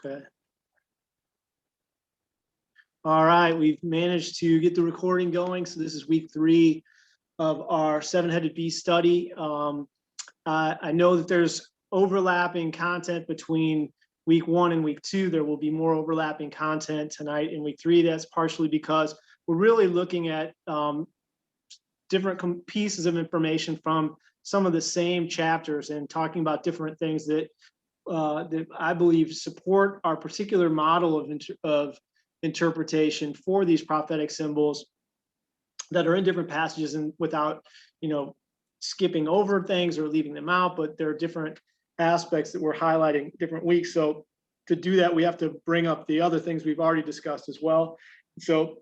Okay. All right, we've managed to get the recording going. So this is week 3 of our seven-headed beast study. I know that there's overlapping content between week 1 and week 2. There will be more overlapping content tonight in week 3. That's partially because we're really looking at different pieces of information from some of the same chapters and talking about different things that that I believe support our particular model of interpretation for these prophetic symbols that are in different passages, and without, skipping over things or leaving them out, but there are different aspects that we're highlighting different weeks. So to do that, we have to bring up the other things we've already discussed as well. So,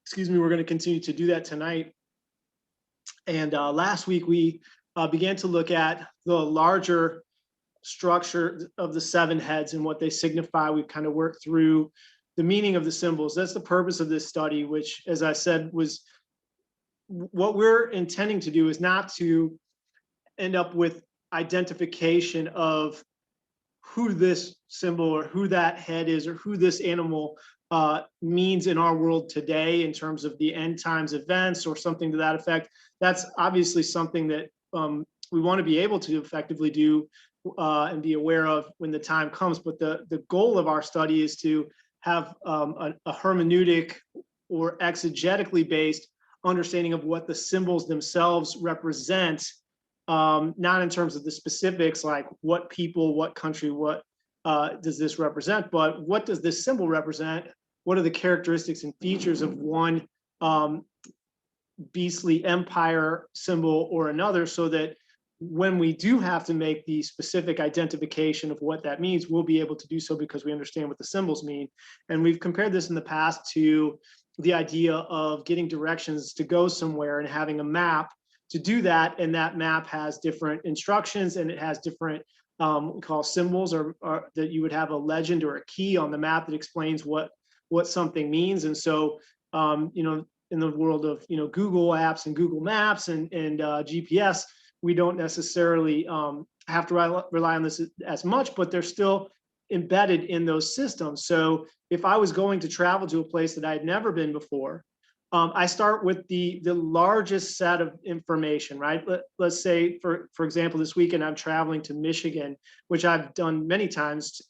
excuse me, we're going to continue to do that tonight. And last week we began to look at the larger structure of the 7 heads and what they signify. We've kind of worked through the meaning of the symbols. That's the purpose of this study, which, as I said, was what we're intending to do is not to end up with identification of who this symbol or who that head is or who this animal means in our world today in terms of the end times events or something to that effect. That's obviously something that we want to be able to effectively do and be aware of when the time comes. But the goal of our study is to have a hermeneutic or exegetically based understanding of what the symbols themselves represent, not in terms of the specifics like what people, what country, what does this represent, but what does this symbol represent? What are the characteristics and features of one beastly empire symbol or another, so that when we do have to make the specific identification of what that means, we'll be able to do so because we understand what the symbols mean. And we've compared this in the past to the idea of getting directions to go somewhere and having a map to do that. And that map has different instructions and it has different we call symbols, or that you would have a legend or a key on the map that explains what something means. And so, in the world of Google apps and Google Maps and GPS, we don't necessarily have to rely on this as much, but they're still embedded in those systems. So if I was going to travel to a place that I had never been before, I start with the largest set of information, right? Let's say, for example, this weekend I'm traveling to Michigan, which I've done many times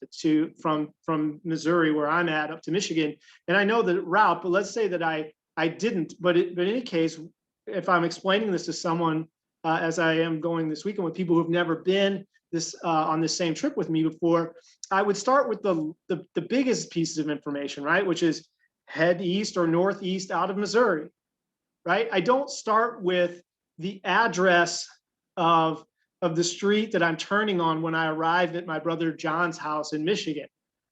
from Missouri, where I'm at, up to Michigan, and I know the route. But let's say that I didn't. But in any case, if I'm explaining this to someone, as I am going this weekend with people who've never been on this same trip with me before, I would start with the biggest pieces of information, right? Which is head east or northeast out of Missouri, right? I don't start with the address of the street that I'm turning on when I arrive at my brother John's house in Michigan,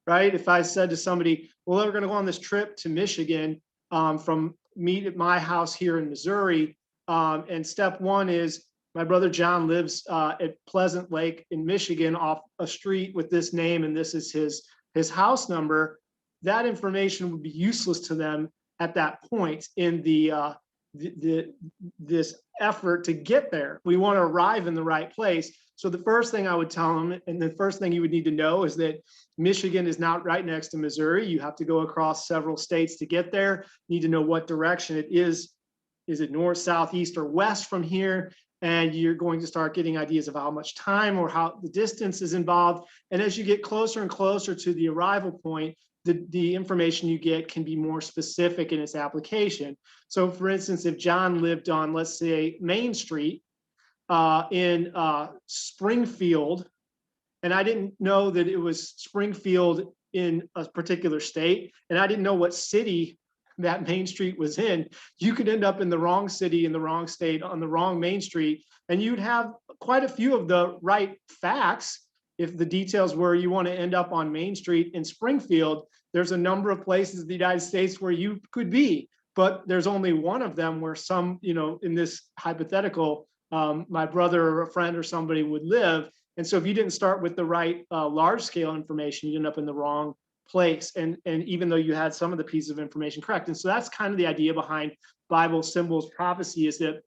right? If I said to somebody, well, we're going to go on this trip to Michigan from meet at my house here in Missouri, and step 1 is my brother John lives at Pleasant Lake in Michigan off a street with this name, and this is his house number. That information would be useless to them at that point in this effort to get there. We want to arrive in the right place. So the first thing I would tell them, and the first thing you would need to know, is that Michigan is not right next to Missouri. You have to go across several states to get there. You need to know what direction it is. Is it north, south, east, or west from here? And you're going to start getting ideas of how much time or how the distance is involved. And as you get closer and closer to the arrival point, the information you get can be more specific in its application. So for instance, if John lived on, let's say, Main Street in Springfield, and I didn't know that it was Springfield in a particular state, and I didn't know what city that Main Street was in, you could end up in the wrong city, in the wrong state, on the wrong Main Street, and you'd have quite a few of the right facts. If the details were you want to end up on Main Street in Springfield, there's a number of places in the United States where you could be, but there's only one of them where some, in this hypothetical, my brother or a friend or somebody would live. And so if you didn't start with the right large scale information, you end up in the wrong place. And even though you had some of the pieces of information correct. And so that's kind of the idea behind Bible symbols prophecy, is that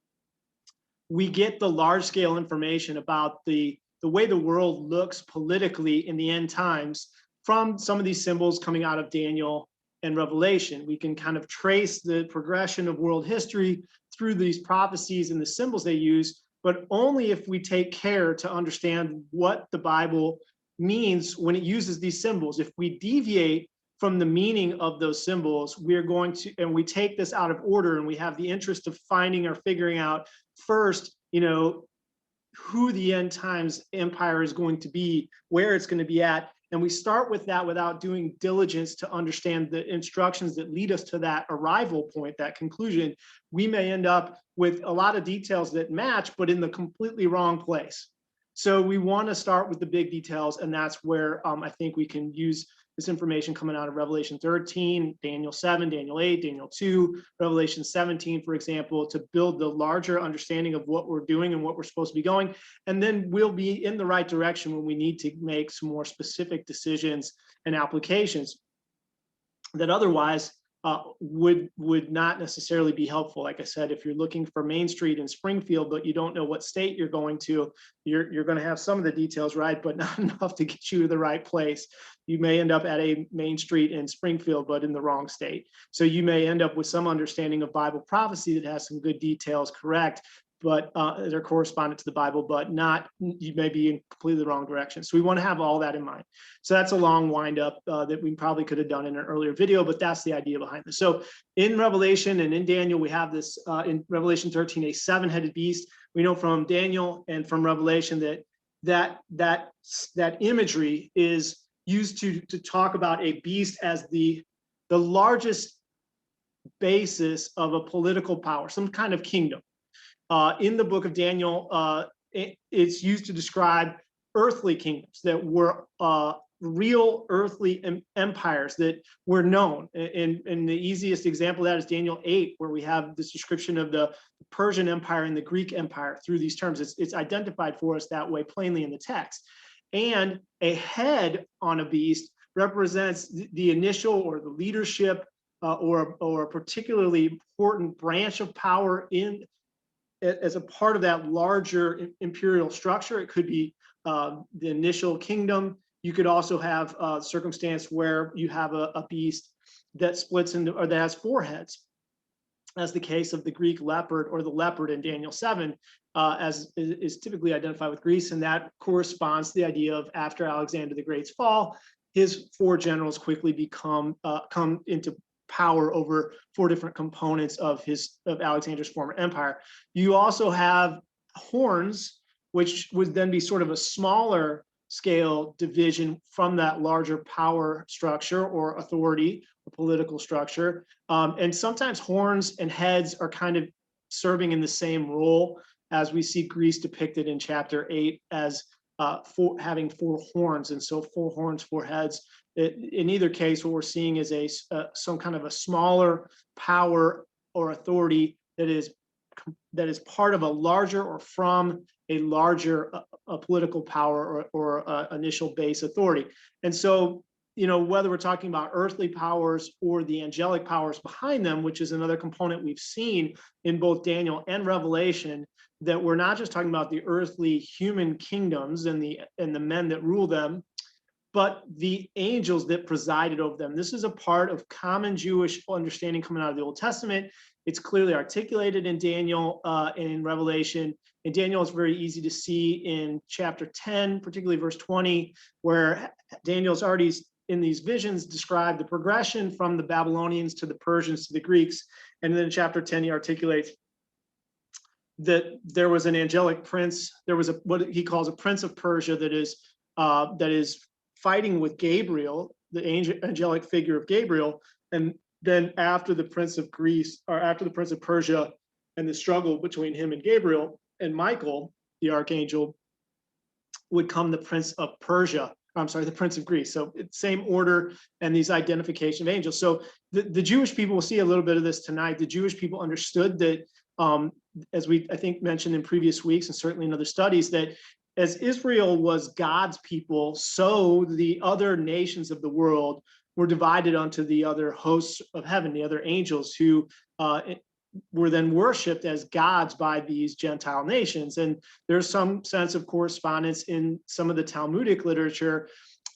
we get the large scale information about the way the world looks politically in the end times from some of these symbols coming out of Daniel and Revelation. We can kind of trace the progression of world history through these prophecies and the symbols they use, but only if we take care to understand what the Bible means when it uses these symbols. If we deviate from the meaning of those symbols, we're going to, and we take this out of order, and we have the interest of finding or figuring out first, who the end times empire is going to be, where it's going to be at. And we start with that without doing diligence to understand the instructions that lead us to that arrival point, that conclusion. We may end up with a lot of details that match, but in the completely wrong place. So we want to start with the big details, and that's where I think we can use this information coming out of Revelation 13, Daniel 7, Daniel 8, Daniel 2, Revelation 17, for example, to build the larger understanding of what we're doing and what we're supposed to be going. And then we'll be in the right direction when we need to make some more specific decisions and applications that otherwise would not necessarily be helpful. Like I said, if you're looking for Main Street in Springfield, but you don't know what state you're going to, you're going to have some of the details right, but not enough to get you to the right place. You may end up at a Main Street in Springfield, but in the wrong state. So you may end up with some understanding of Bible prophecy that has some good details, correct, but they're correspondent to the Bible, but not, you may be in completely the wrong direction. So we want to have all that in mind. So that's a long windup that we probably could have done in an earlier video, but that's the idea behind this. So in Revelation and in Daniel, we have this, in Revelation 13, a seven-headed beast. We know from Daniel and from Revelation that imagery is used to talk about a beast as the largest basis of a political power, some kind of kingdom. In the book of Daniel, it's used to describe earthly kingdoms that were real earthly empires that were known. And the easiest example of that is Daniel 8, where we have this description of the Persian Empire and the Greek Empire through these terms. It's identified for us that way plainly in the text. And a head on a beast represents the initial or the leadership or a particularly important branch of power as a part of that larger imperial structure. It could be the initial kingdom. You could also have a circumstance where you have a beast that splits into, or that has four heads, as the case of the Greek leopard or the leopard in Daniel 7, as is typically identified with Greece. And that corresponds to the idea of after Alexander the Great's fall, his four generals quickly come into power over four different components of Alexander's former empire. You also have horns, which would then be sort of a smaller scale division from that larger power structure or authority or political structure. And sometimes horns and heads are kind of serving in the same role, as we see Greece depicted in chapter 8 as having four horns. And so four horns, four heads. In either case, what we're seeing is some kind of a smaller power or authority that is part of a larger or from a larger political power or initial base authority. And so, whether we're talking about earthly powers or the angelic powers behind them, which is another component we've seen in both Daniel and Revelation, that we're not just talking about the earthly human kingdoms and the men that rule them, but the angels that presided over them. This is a part of common Jewish understanding coming out of the Old Testament. It's clearly articulated in Daniel and in Revelation. In Daniel, it's very easy to see in chapter 10, particularly verse 20, where Daniel's already in these visions described the progression from the Babylonians to the Persians to the Greeks. And then in chapter 10, he articulates that there was an angelic prince. There was what he calls a prince of Persia that is fighting with Gabriel, the angelic figure of Gabriel. And then after the prince of Greece, or after the prince of Persia and the struggle between him and Gabriel and Michael, the archangel, would come the prince of Persia. I'm sorry, the prince of Greece. So it's same order and these identification of angels. So the Jewish people, we'll see a little bit of this tonight. The Jewish people understood that, as I think mentioned in previous weeks and certainly in other studies, that as Israel was God's people, so the other nations of the world were divided onto the other hosts of heaven, the other angels who were then worshipped as gods by these Gentile nations. And there's some sense of correspondence in some of the Talmudic literature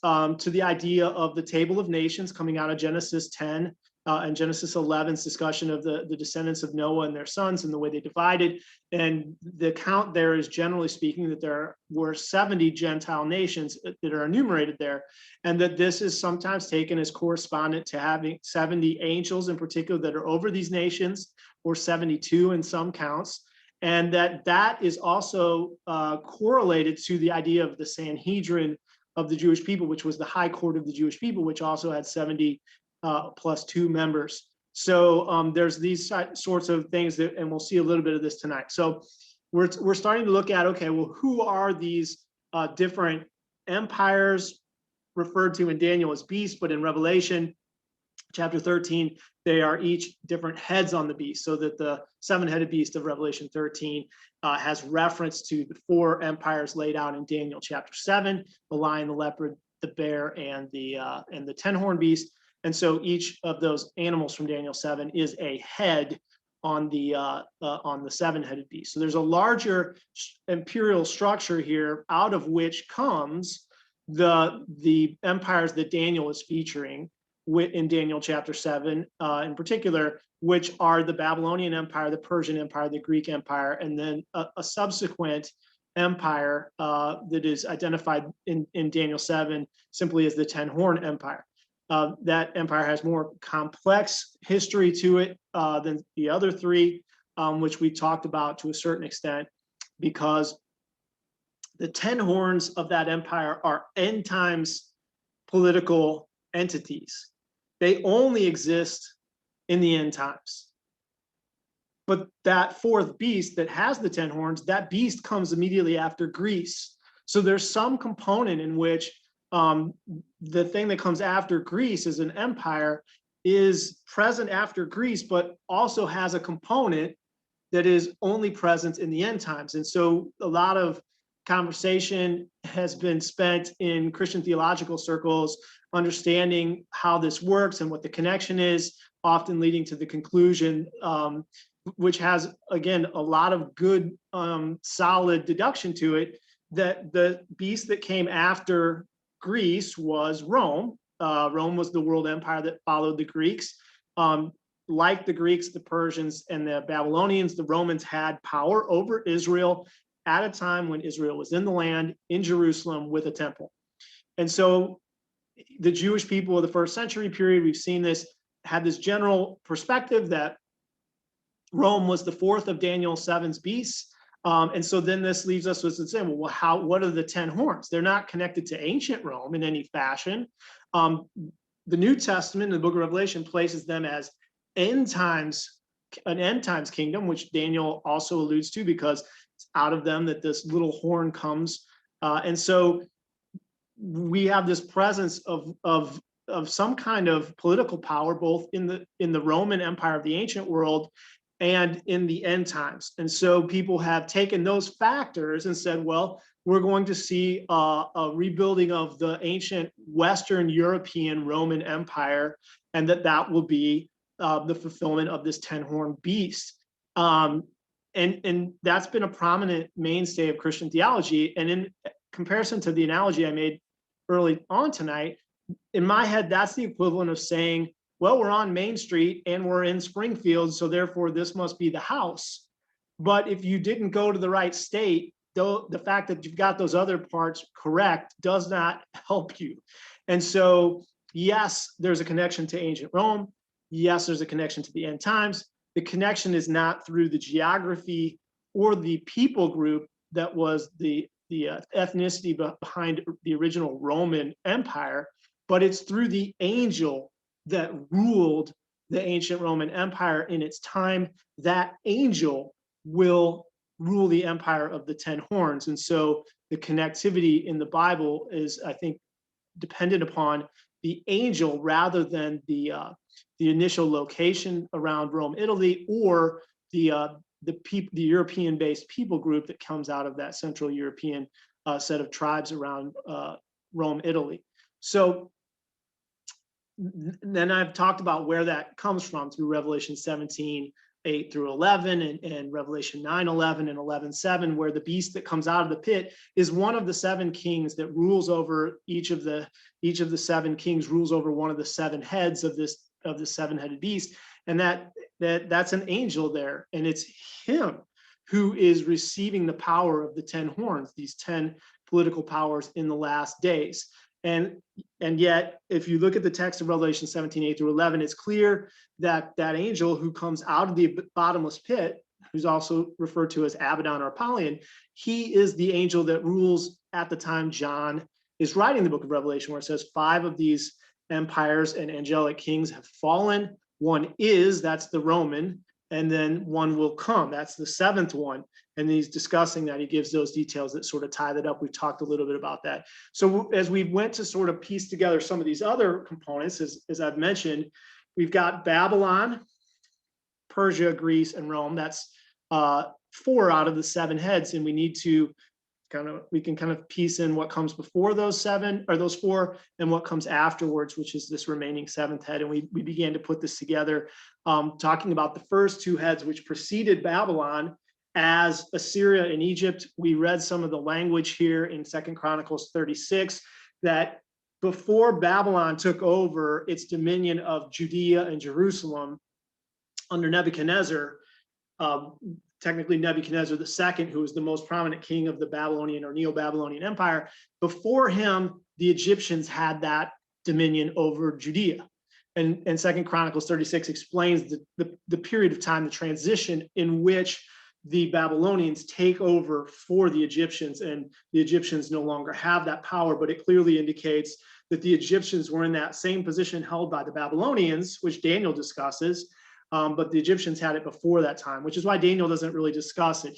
to the idea of the table of nations coming out of Genesis 10 and Genesis 11's discussion of the descendants of Noah and their sons and the way they divided. And the count there is, generally speaking, that there were 70 Gentile nations that are enumerated there, and that this is sometimes taken as correspondent to having 70 angels in particular that are over these nations, or 72 in some counts. And that is also correlated to the idea of the Sanhedrin of the Jewish people, which was the high court of the Jewish people, which also had 70 plus 2 members. So there's these sorts of things that, and we'll see a little bit of this tonight. So we're starting to look at, okay, well, who are these different empires referred to in Daniel as beasts, but in Revelation chapter 13, they are each different heads on the beast, so that the 7-headed beast of Revelation 13 has reference to the 4 empires laid out in Daniel chapter 7, the lion, the leopard, the bear, and the 10-horn beast. And so each of those animals from Daniel 7 is a head on the 7-headed beast. So there's a larger imperial structure here, out of which comes the empires that Daniel is featuring in Daniel chapter 7, in particular, which are the Babylonian Empire, the Persian Empire, the Greek Empire, and then a subsequent empire that is identified in Daniel 7 simply as the 10-horn empire. That empire has more complex history to it than the other 3, which we talked about to a certain extent, because the 10 horns of that empire are end times political entities. They only exist in the end times. But that 4th beast that has the 10 horns, that beast comes immediately after Greece. So there's some component in which the thing that comes after Greece as an empire is present after Greece, but also has a component that is only present in the end times. And so a lot of conversation has been spent in Christian theological circles understanding how this works and what the connection is, often leading to the conclusion, which has, again, a lot of good, solid deduction to it, that the beast that came after Greece was Rome. Rome was the world empire that followed the Greeks. Like the Greeks, the Persians, and the Babylonians, the Romans had power over Israel at a time when Israel was in the land, in Jerusalem, with a temple. And so the Jewish people of the 1st century period, we've seen this, had this general perspective that Rome was the 4th of Daniel 7's beasts. And so then this leaves us with saying, well, what are the 10 horns? They're not connected to ancient Rome in any fashion. The New Testament, in the book of Revelation, places them as an end times kingdom, which Daniel also alludes to, because it's out of them that this little horn comes. And so we have this presence of some kind of political power, both in the Roman Empire of the ancient world and in the end times. And so people have taken those factors and said, well, we're going to see a rebuilding of the ancient Western European Roman Empire, and that will be the fulfillment of this 10-horn beast. And that's been a prominent mainstay of Christian theology. And in comparison to the analogy I made early on tonight, in my head, that's the equivalent of saying, well, we're on Main Street and we're in Springfield, so therefore this must be the house. But if you didn't go to the right state, though, the fact that you've got those other parts correct does not help you. And so, yes, there's a connection to ancient Rome. Yes, there's a connection to the end times. The connection is not through the geography or the people group that was the ethnicity behind the original Roman Empire, but it's through the angel that ruled the ancient Roman Empire in its time. That angel will rule the empire of the 10 horns. And so the connectivity in the Bible is, I think, dependent upon the angel rather than the initial location around Rome, Italy, or the European-based people group that comes out of that Central European set of tribes around Rome, Italy. So then I've talked about where that comes from through Revelation 17 8 through 11 and Revelation 9, 11 and 11, 7, where the beast that comes out of the pit is one of the 7 kings that rules over each of the 7 kings rules over one of the 7 heads of the 7-headed beast. And that's an angel there. And it's him who is receiving the power of the 10 horns, these 10 political powers in the last days. And yet, if you look at the text of Revelation 17, 8 through 11, it's clear that that angel who comes out of the bottomless pit, who's also referred to as Abaddon or Apollyon, he is the angel that rules at the time John is writing the book of Revelation, where it says 5 of these empires and angelic kings have fallen. One is, that's the Roman, and then one will come. That's the 7th one. And he's discussing that. He gives those details that sort of tie that up. We've talked a little bit about that. So as we went to sort of piece together some of these other components, as I've mentioned, we've got Babylon, Persia, Greece, and Rome. That's 4 out of the 7 heads. And we need to we can kind of piece in what comes before those 7 or those 4 and what comes afterwards, which is this remaining 7th head. And we began to put this together, talking about the first 2 heads, which preceded Babylon as Assyria and Egypt. We read some of the language here in 2 Chronicles 36, that before Babylon took over its dominion of Judea and Jerusalem under Nebuchadnezzar, technically Nebuchadnezzar II, who was the most prominent king of the Babylonian or Neo-Babylonian Empire. Before him, the Egyptians had that dominion over Judea. And 2 Chronicles 36 explains the period of time, the transition in which the Babylonians take over for the Egyptians, and the Egyptians no longer have that power, but it clearly indicates that the Egyptians were in that same position held by the Babylonians, which Daniel discusses. But the Egyptians had it before that time, which is why Daniel doesn't really discuss it.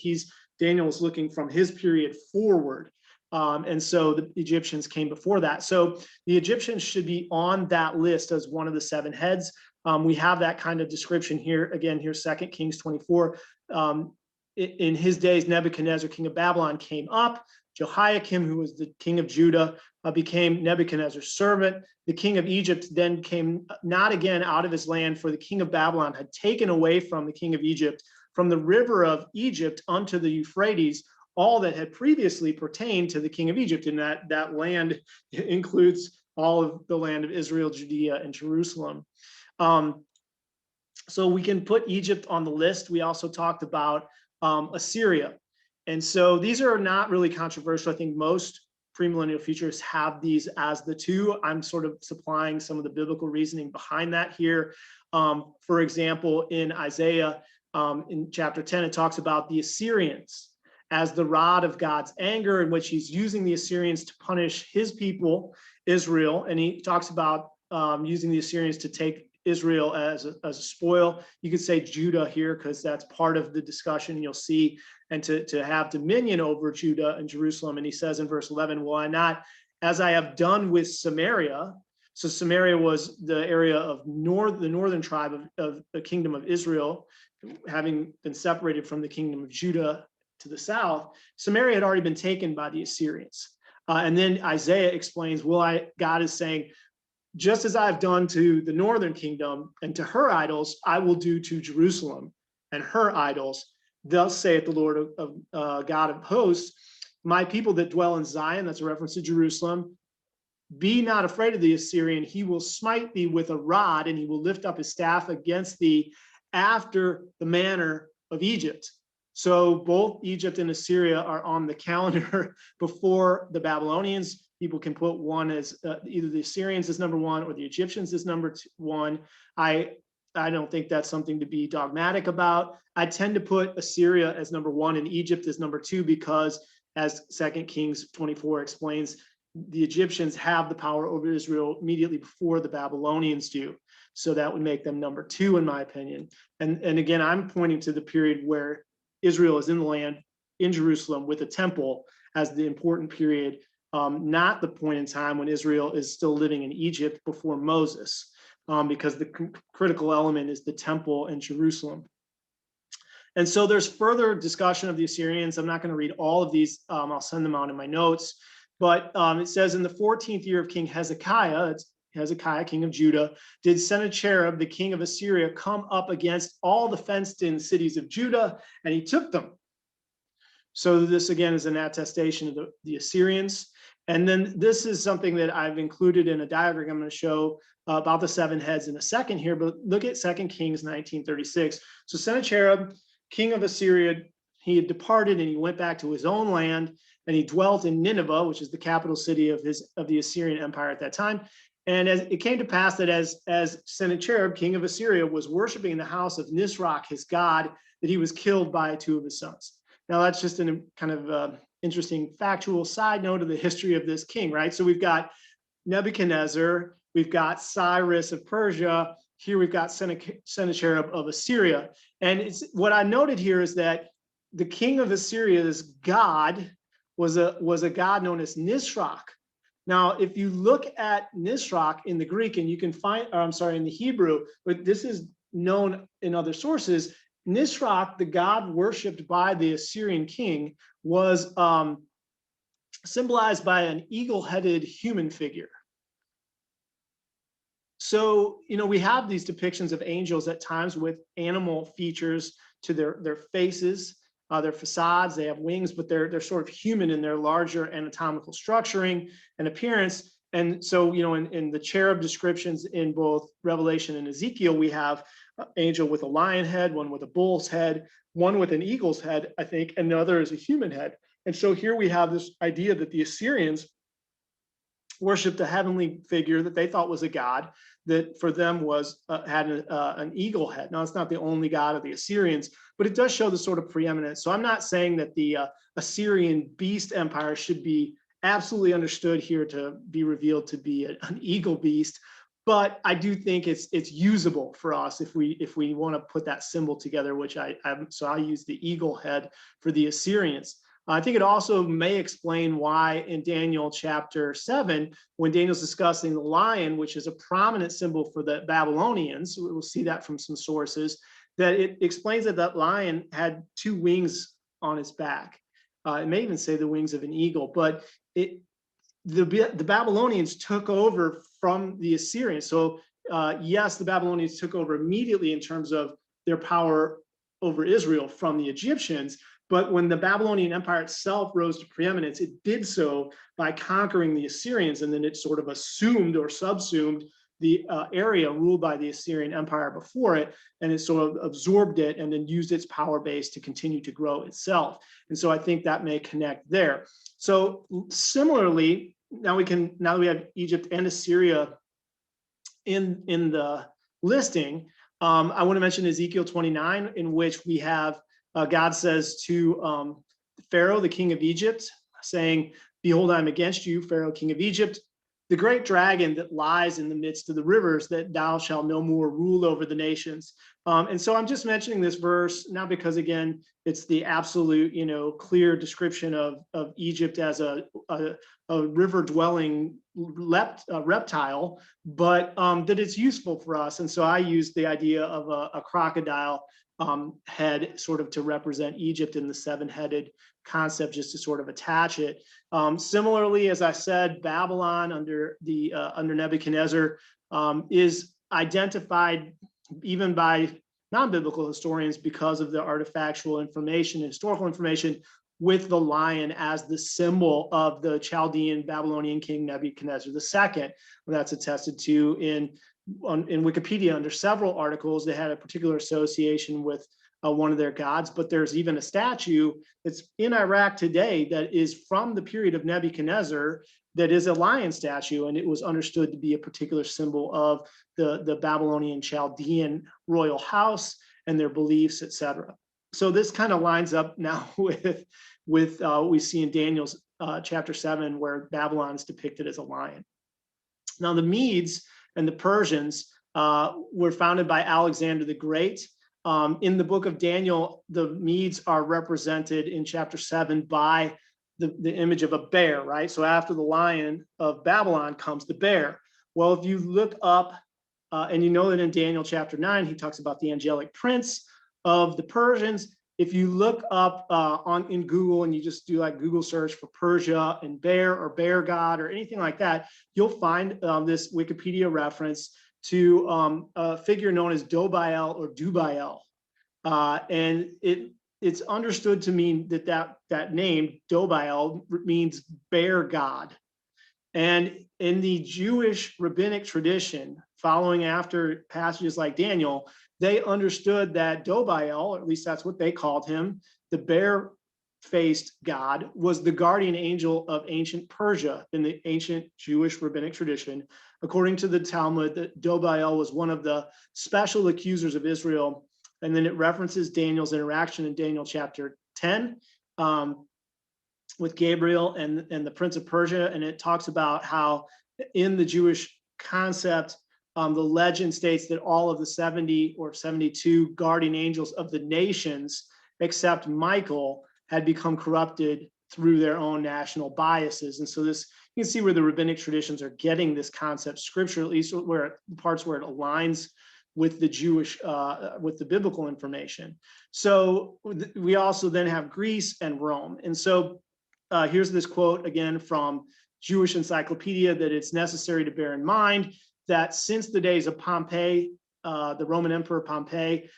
Daniel is looking from his period forward. And so the Egyptians came before that. So the Egyptians should be on that list as one of the 7 heads. We have that kind of description here. Again, here's 2 Kings 24. In his days, Nebuchadnezzar, king of Babylon, came up. Jehoiakim, who was the king of Judah, became Nebuchadnezzar's servant. The king of Egypt then came not again out of his land, for the king of Babylon had taken away from the king of Egypt, from the river of Egypt unto the Euphrates, all that had previously pertained to the king of Egypt. And that land includes all of the land of Israel, Judea, and Jerusalem. So we can put Egypt on the list. We also talked about Assyria. And so these are not really controversial. I think most premillennial futurists have these as the 2. I'm sort of supplying some of the biblical reasoning behind that here. For example, in Isaiah, in chapter 10, it talks about the Assyrians as the rod of God's anger, in which he's using the Assyrians to punish his people, Israel. And he talks about using the Assyrians to take Israel as a spoil. You could say Judah here, because that's part of the discussion you'll see, and to have dominion over Judah and Jerusalem. And he says in verse 11, why not, as I have done with Samaria. So Samaria was the area of the northern tribe of the kingdom of Israel, having been separated from the kingdom of Judah to the south. Samaria had already been taken by the Assyrians. And then Isaiah explains, God is saying, just as I've done to the northern kingdom and to her idols, I will do to Jerusalem and her idols. Thus saith the Lord of God of hosts, my people that dwell in Zion, that's a reference to Jerusalem, be not afraid of the Assyrian. He will smite thee with a rod, and he will lift up his staff against thee after the manner of Egypt. So both Egypt and Assyria are on the calendar before the Babylonians. People can put one as either the Assyrians as number 1 or the Egyptians as number 1. I don't think that's something to be dogmatic about. I tend to put Assyria as number 1 and Egypt as number 2, because as 2 Kings 24 explains, the Egyptians have the power over Israel immediately before the Babylonians do. So that would make them number 2, in my opinion. And again, I'm pointing to the period where Israel is in the land, in Jerusalem, with a temple as the important period, not the point in time when Israel is still living in Egypt before Moses, because the critical element is the temple in Jerusalem. And so there's further discussion of the Assyrians. I'm not going to read all of these. I'll send them out in my notes. But it says, in the 14th year of King Hezekiah, it's Hezekiah, king of Judah, did Sennacherib, the king of Assyria, come up against all the fenced-in cities of Judah, and he took them. So this, again, is an attestation of the Assyrians. And then this is something that I've included in a diagram I'm going to show about the 7 heads in a second here, but look at 2 Kings 19:36. So Sennacherib, king of Assyria, he had departed and he went back to his own land, and he dwelt in Nineveh, which is the capital city of the Assyrian Empire at that time. And as it came to pass that as Sennacherib, king of Assyria, was worshiping in the house of Nisroch, his god, that he was killed by 2 of his sons. Now that's just a kind of interesting factual side note of the history of this king, right? So we've got Nebuchadnezzar, we've got Cyrus of Persia, here we've got Sennacherib of Assyria. And what I noted here is that the king of Assyria's god was a god known as Nisroch. Now, if you look at Nisroch in the Greek, and you can find, or I'm sorry, in the Hebrew, but this is known in other sources, Nisroch, the god worshipped by the Assyrian king, was symbolized by an eagle-headed human figure. So, we have these depictions of angels at times with animal features to their faces, their facades. They have wings, but they're sort of human in their larger anatomical structuring and appearance. And so, in the cherub descriptions in both Revelation and Ezekiel, we have an angel with a lion head, one with a bull's head, one with an eagle's head, I think, and the other is a human head. And so here we have this idea that the Assyrians worshipped a heavenly figure that they thought was a god, that for them had an eagle head. Now, it's not the only god of the Assyrians, but it does show the sort of preeminence. So I'm not saying that the Assyrian beast empire should be absolutely understood here to be revealed to be an eagle beast, but I do think it's usable for us if we want to put that symbol together, which I use the eagle head for the Assyrians. I think it also may explain why in Daniel chapter 7, when Daniel's discussing the lion, which is a prominent symbol for the Babylonians, we'll see that from some sources, that it explains that that lion had 2 wings on its back. It may even say the wings of an eagle, but the Babylonians took over from the Assyrians. So yes, the Babylonians took over immediately in terms of their power over Israel from the Egyptians. But when the Babylonian Empire itself rose to preeminence, it did so by conquering the Assyrians, and then it sort of assumed or subsumed the area ruled by the Assyrian Empire before it, and it sort of absorbed it and then used its power base to continue to grow itself. And so I think that may connect there. So similarly, now that we have Egypt and Assyria in the listing, I want to mention Ezekiel 29, in which we have God says to Pharaoh, the king of Egypt, saying, "Behold, I'm against you, Pharaoh, king of Egypt, the great dragon that lies in the midst of the rivers, that thou shalt no more rule over the nations." And so I'm just mentioning this verse, not because, again, it's the absolute, clear description of Egypt as a river-dwelling reptile, but that it's useful for us. And so I use the idea of a crocodile head sort of to represent Egypt in the 7-headed concept, just to sort of attach it. Similarly, as I said, Babylon under Nebuchadnezzar is identified even by non-biblical historians because of the artifactual information, historical information, with the lion as the symbol of the Chaldean Babylonian king Nebuchadnezzar II. That's attested to in Wikipedia under several articles. They had a particular association with one of their gods, but there's even a statue that's in Iraq today that is from the period of Nebuchadnezzar that is a lion statue, and it was understood to be a particular symbol of the Babylonian Chaldean royal house and their beliefs, etc. So this kind of lines up now with what we see in Daniel's chapter 7, where Babylon is depicted as a lion. Now the Medes and the Persians were founded by Alexander the Great. In the book of Daniel, the Medes are represented in chapter 7 by the image of a bear, right? So after the lion of Babylon comes the bear. Well, if you look up, and you know that in Daniel chapter 9, he talks about the angelic prince of the Persians. if you look up in Google and you just do like Google search for Persia and bear or bear god or anything like that, you'll find this Wikipedia reference to a figure known as Dobael or Dubael. And it's understood to mean that name, Dobael, means bear god. And in the Jewish rabbinic tradition, following after passages like Daniel, they understood that Dobael, or at least that's what they called him, the bear-faced god, was the guardian angel of ancient Persia in the ancient Jewish rabbinic tradition. According to the Talmud, that Dobael was one of the special accusers of Israel. And then it references Daniel's interaction in Daniel chapter 10. With Gabriel and the Prince of Persia, and it talks about how in the Jewish concept, the legend states that all of the 70 or 72 guardian angels of the nations, except Michael, had become corrupted through their own national biases. And so this, you can see where the rabbinic traditions are getting this concept scripture, at least where the parts where it aligns with the Jewish, with the biblical information. So we also then have Greece and Rome. And so here's this quote again from Jewish Encyclopedia, that it's necessary to bear in mind that since the days of Pompey, the Roman Emperor Pompey,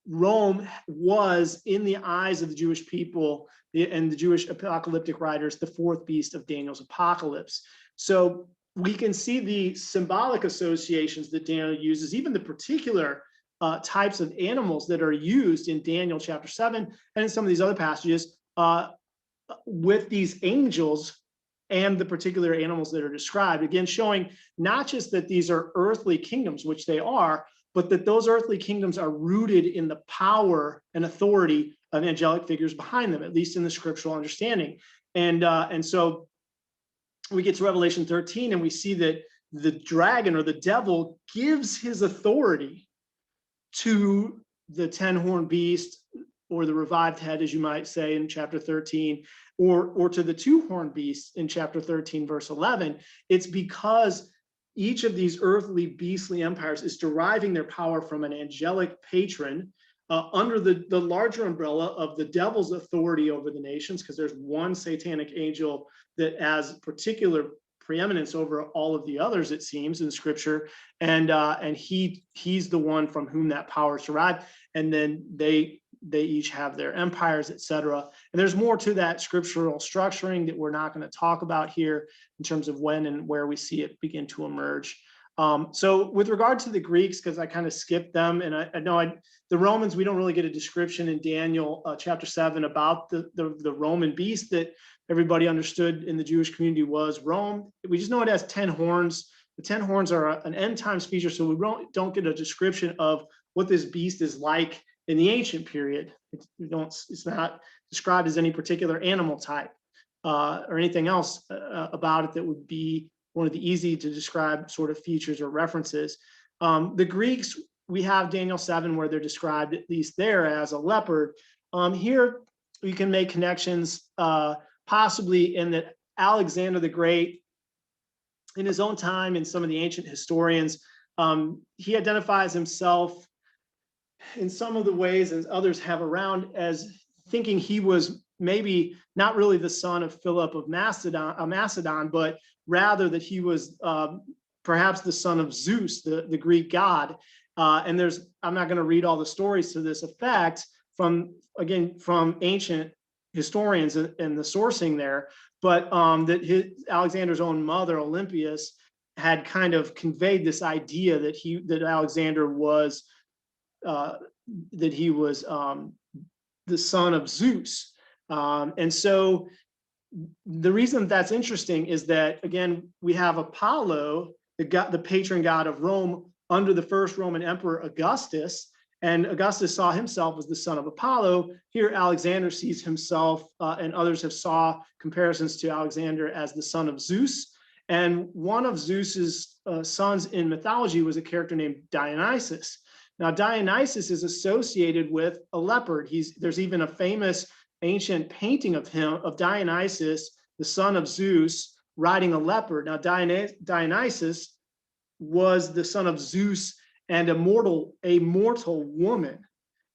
Rome was, in the eyes of the Jewish people and the Jewish apocalyptic writers, the fourth beast of Daniel's apocalypse. So we can see the symbolic associations that Daniel uses, even the particular types of animals that are used in Daniel chapter 7 and in some of these other passages, with these angels and the particular animals that are described, again, showing not just that these are earthly kingdoms, which they are, but that those earthly kingdoms are rooted in the power and authority of angelic figures behind them, at least in the scriptural understanding. And so we get to Revelation 13 and we see that the dragon or the devil gives his authority to the 10-horned beast, or the revived head, as you might say in chapter 13, or to the 2-horned beast in chapter 13, verse 11. It's because each of these earthly beastly empires is deriving their power from an angelic patron under the larger umbrella of the devil's authority over the nations, because there's one satanic angel that has particular preeminence over all of the others, it seems, in scripture, and he's the one from whom that power is derived, and then they each have their empires, etc. And there's more to that scriptural structuring that we're not going to talk about here in terms of when and where we see it begin to emerge. So with regard to the Greeks, because I kind of skipped them, and I know the Romans, we don't really get a description in Daniel chapter 7 about the Roman beast that everybody understood in the Jewish community was Rome. We just know it has 10 horns. The 10 horns are an end times feature, so we don't get a description of what this beast is like in the ancient period. It's not described as any particular animal type or anything else about it that would be one of the easy to describe sort of features or references. The Greeks, we have Daniel 7 where they're described, at least there, as a leopard. Here we can make connections possibly in that Alexander the Great, in his own time, and some of the ancient historians, he identifies himself in some of the ways, as others have around, as thinking he was maybe not really the son of Philip of Macedon, but rather that he was perhaps the son of Zeus, the Greek god. And I'm not going to read all the stories to this effect from ancient historians and the sourcing there, but that Alexander's own mother, Olympias, had kind of conveyed this idea that Alexander was the son of Zeus. And so the reason that's interesting is that, again, we have Apollo, the patron god of Rome, under the first Roman emperor Augustus, and Augustus saw himself as the son of Apollo. Here Alexander sees himself, and others have saw comparisons to Alexander as the son of Zeus. And one of Zeus's sons in mythology was a character named Dionysus. Now, Dionysus is associated with a leopard. There's even a famous ancient painting of him, of Dionysus, the son of Zeus, riding a leopard. Now, Dionysus was the son of Zeus and a mortal woman.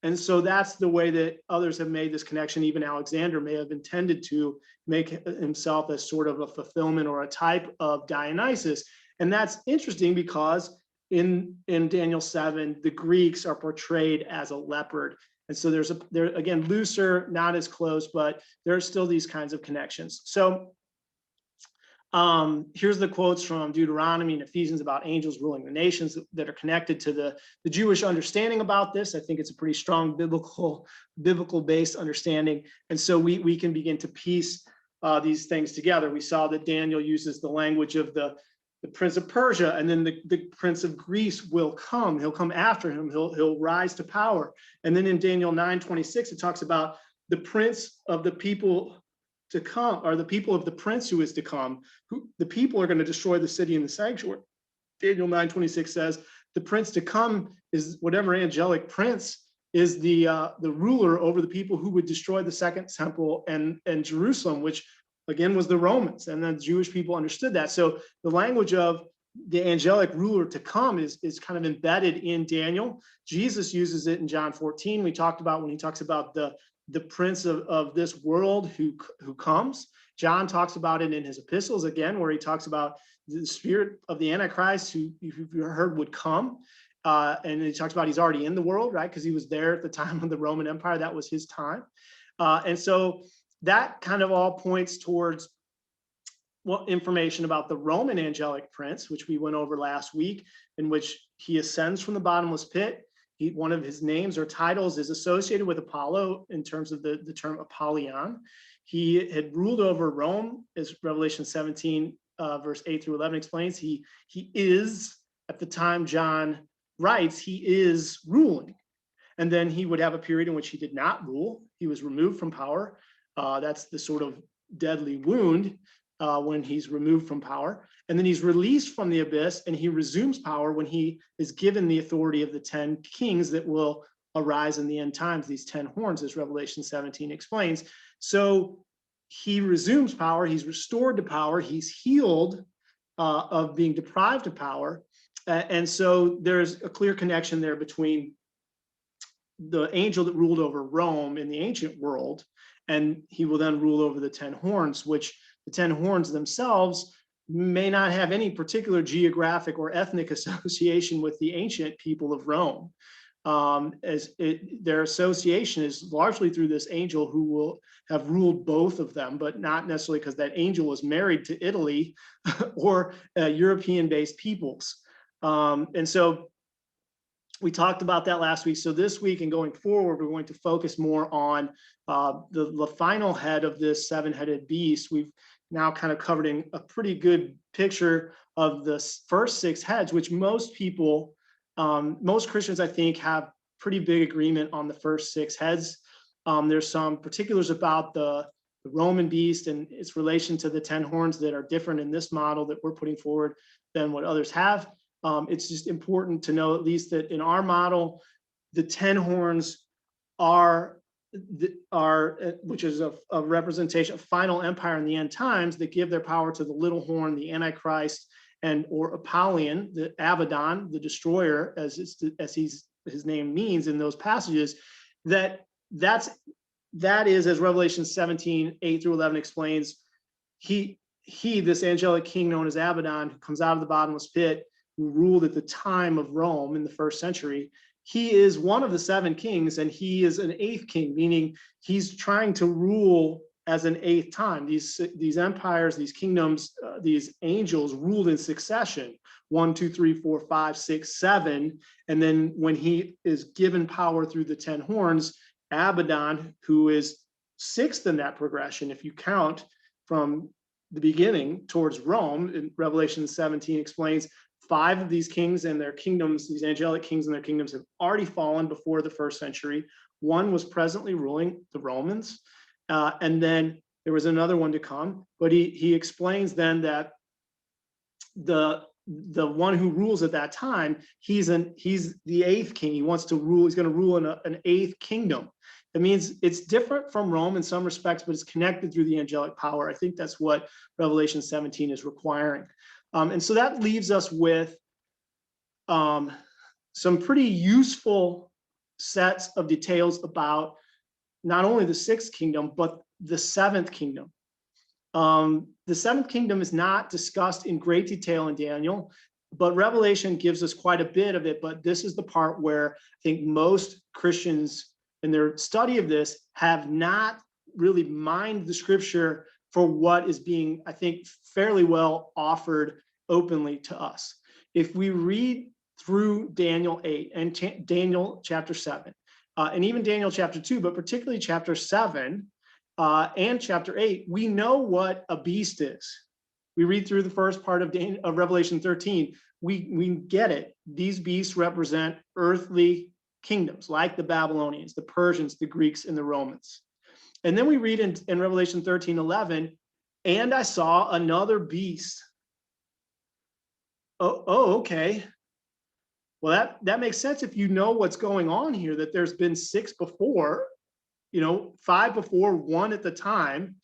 And so that's the way that others have made this connection. Even Alexander may have intended to make himself as sort of a fulfillment or a type of Dionysus. And that's interesting because in Daniel 7, the Greeks are portrayed as a leopard. And so there again, looser, not as close, but there are still these kinds of connections. So here's the quotes from Deuteronomy and Ephesians about angels ruling the nations that are connected to the Jewish understanding about this. I think it's a pretty strong biblical based understanding. And so we can begin to piece these things together. We saw that Daniel uses the language of the prince of Persia, and then the prince of Greece will come. He'll come after him. He'll rise to power. And then in Daniel 9:26, it talks about the prince of the people to come, or the people of the prince who is to come. Who the people are going to destroy the city and the sanctuary. Daniel 9:26 says the prince to come is whatever angelic prince is the ruler over the people who would destroy the second temple and Jerusalem, which again was the Romans, and the Jewish people understood that. So the language of the angelic ruler to come is kind of embedded in Daniel. Jesus uses it in John 14. We talked about when he talks about the prince of this world who comes. John talks about it in his epistles again, where he talks about the spirit of the Antichrist who you heard would come. And he talks about he's already in the world, right? Because he was there at the time of the Roman Empire. That was his time. And so that kind of all points towards information about the Roman angelic prince, which we went over last week, in which he ascends from the bottomless pit. One of his names or titles is associated with Apollo in terms of the term Apollyon. He had ruled over Rome, as Revelation 17, verse 8 through 11 explains. He is, at the time John writes, he is ruling. And then he would have a period in which he did not rule. He was removed from power. That's the sort of deadly wound when he's removed from power. And then he's released from the abyss, and he resumes power when he is given the authority of the 10 kings that will arise in the end times, these 10 horns, as Revelation 17 explains. So he resumes power, he's restored to power, he's healed of being deprived of power. And so there's a clear connection there between the angel that ruled over Rome in the ancient world, and he will then rule over the 10 horns, which the 10 horns themselves may not have any particular geographic or ethnic association with the ancient people of Rome. Their association is largely through this angel who will have ruled both of them, but not necessarily because that angel was married to Italy or European-based peoples. And so we talked about that last week. So this week and going forward, we're going to focus more on the final head of this seven-headed beast. We've now kind of covered in a pretty good picture of the first 6 heads, which most people, most Christians, I think, have pretty big agreement on the first 6 heads. There's some particulars about the Roman beast and its relation to the 10 horns that are different in this model that we're putting forward than what others have. It's just important to know, at least, that in our model, the 10 horns are which is a representation of final empire in the end times, that give their power to the little horn, the Antichrist, or Apollyon, the Abaddon, the destroyer, as his name means in those passages. That is, as Revelation 17, 8 through 11 explains, he, this angelic king known as Abaddon, who comes out of the bottomless pit, who ruled at the time of Rome in the 1st century. He is one of the 7 kings, and he is an 8th king, meaning he's trying to rule as an 8th time. These empires, these kingdoms, these angels ruled in succession, 1, 2, 3, 4, 5, 6, 7. And then when he is given power through the 10 horns, Abaddon, who is 6th in that progression, if you count from the beginning towards Rome, in Revelation 17 explains, 5 of these kings and their kingdoms, these angelic kings and their kingdoms, have already fallen before the 1st century. 1 was presently ruling, the Romans, and then there was another one to come. But he explains then that the one who rules at that time, he's the 8th king. He wants to rule. He's going to rule in an 8th kingdom. That means it's different from Rome in some respects, but it's connected through the angelic power. I think that's what Revelation 17 is requiring. And so that leaves us with some pretty useful sets of details about not only the sixth kingdom, but the seventh kingdom. The seventh kingdom is not discussed in great detail in Daniel, but Revelation gives us quite a bit of it. But this is the part where I think most Christians in their study of this have not really mined the scripture for what is being, I think, fairly well offered openly to us. If we read through Daniel 8 and Daniel chapter 7, and even Daniel chapter 2, but particularly chapter 7 and chapter 8, we know what a beast is. We read through the first part of Revelation 13, we get it. These beasts represent earthly kingdoms, like the Babylonians, the Persians, the Greeks, and the Romans. And then we read in Revelation 13:11, and I saw another beast. Oh, okay. Well, that makes sense if you know what's going on here, that there's been 6 before, 5 before, 1 at the time.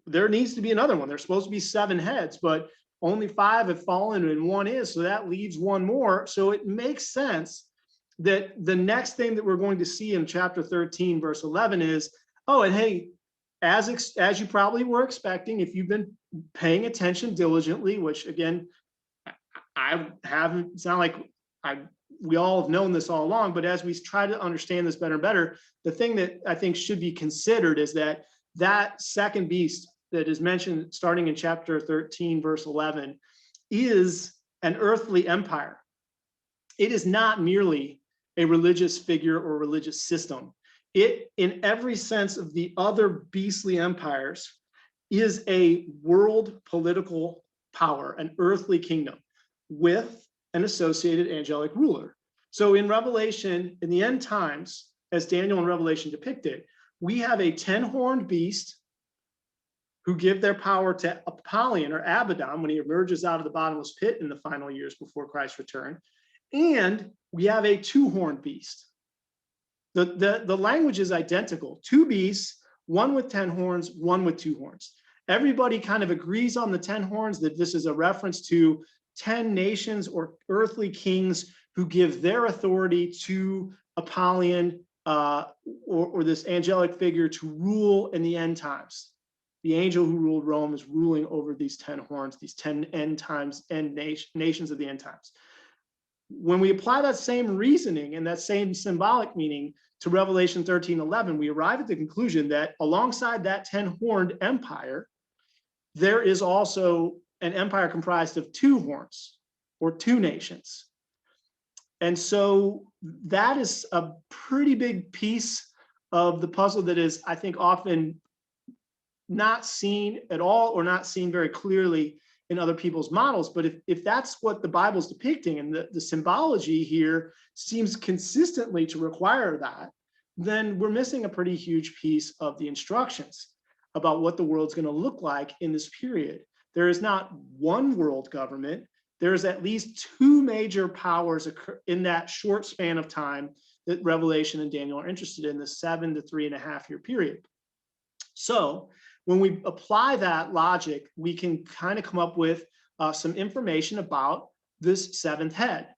There needs to be another one. There's supposed to be 7 heads, but only 5 have fallen and 1 is, so that leaves 1 more. So it makes sense that the next thing that we're going to see in chapter 13, verse 11 is, oh, and hey, as you probably were expecting, if you've been paying attention diligently, which again, I haven't, it's not like we all have known this all along, but as we try to understand this better and better, the thing that I think should be considered is that second beast that is mentioned starting in chapter 13, verse 11, is an earthly empire. It is not merely a religious figure or religious system. It, in every sense of the other beastly empires, is a world political power, an earthly kingdom with an associated angelic ruler. So in Revelation, in the end times, as Daniel and Revelation depicted, we have a 10-horned beast who give their power to Apollyon or Abaddon when he emerges out of the bottomless pit in the final years before Christ's return. And we have a 2-horned beast. The language is identical. 2 beasts, 1 with 10 horns, 1 with 2 horns. Everybody kind of agrees on the 10 horns, that this is a reference to 10 nations or earthly kings who give their authority to Apollyon or this angelic figure to rule in the end times. The angel who ruled Rome is ruling over these 10 horns, these 10 end times, and nations of the end times. When we apply that same reasoning and that same symbolic meaning to Revelation 13:11, we arrive at the conclusion that alongside that 10-horned empire, there is also an empire comprised of 2 horns or 2 nations. And so that is a pretty big piece of the puzzle that is, I think, often not seen at all or not seen very clearly in other people's models. But if that's what the Bible's depicting and the symbology here seems consistently to require that, then we're missing a pretty huge piece of the instructions about what the world's going to look like in this period. There is not one world government. There's at least 2 major powers in that short span of time that Revelation and Daniel are interested in, the 7 to 3.5 year period. So when we apply that logic, we can kind of come up with some information about this 7th head.